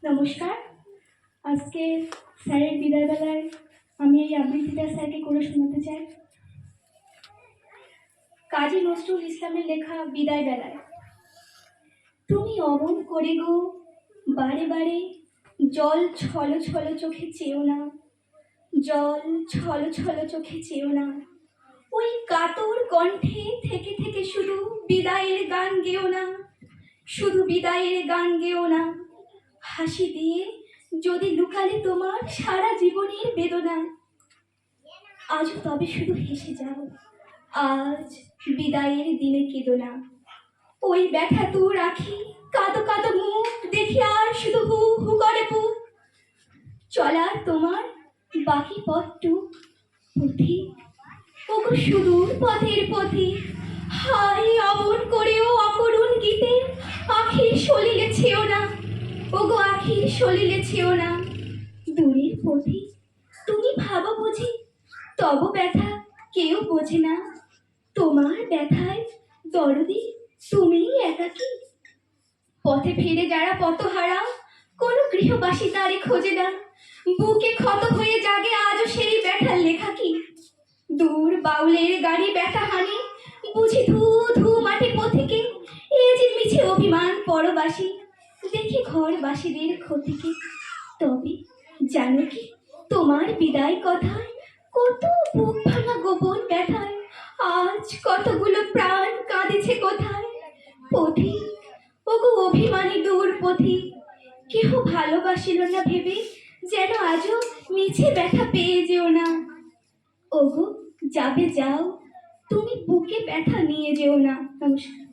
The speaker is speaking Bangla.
নমস্কার। আজকে স্যারের বিদায়বেলায় আমি এই আবৃত্তিটা স্যারকে করে শোনাতে চাই। কাজী নজরুল ইসলামের লেখা বিদায় বেলায়। তুমি অমন করে গো বারে বারে জল ছল ছল চোখে চেয়েও না, জল ছল ছল চোখে চেয়েও না। ওই কাতর কণ্ঠে থেকে থেকে শুধু বিদায়ের গান গেও না, শুধু বিদায়ের গান গেও না। হাসি দিয়ে যদি লুকালে তোমার সারা জীবনের বেদনা, আজও তবে শুধু হেসে যাও, আজ বিদায়ের দিনে কেঁদো না। ওই ব্যথা তো রাখি কাঁদো কাঁদো মুখ দেখি আর শুধু হু হু করে বুক। চলার তোমার বাকি পথটুক পথিক, ওগো সুদূর পথের পথিক। হায় অমন করেও অকরুণ গীতে আখির সলিলে ছেও না, ওগো আখির সলিলে ছেও না। দূরের পথিক তুমি ভাবো বুঝি তব ব্যথা কেউ বোঝে না, তোমার ব্যথায় দরদি তুমিই একাকী। পথে ফিরে যারা পথহারা কোনো গৃহবাসী তারে খোঁজে না, বুকে ক্ষত হয়ে জাগে আজও সেই ব্যথার লেখা কি। দূর বাউলের গাড়ি ব্যথা হানি বুঝি ধু ধু মাঠে পথিকে, এ যে মিছে অভিমান পরবাসী দেখি ঘরবাসীদের ক্ষতিকে। তবে জানো কি তোমার বিদায় কথায় কত বুক ভাঙা গোপন ব্যথায় আজ কতগুলো প্রাণ কাঁদিছে কোথায়। পথিক ওগো অভিমানী দূর পথিক, কেহ ভালোবাসিল না ভেবে যেন আজও মিছে ব্যথা পেয়ে যেও না। ওগো যাবে যাও, তুমি বুকে ব্যথা নিয়ে যেও না। নমস্কার।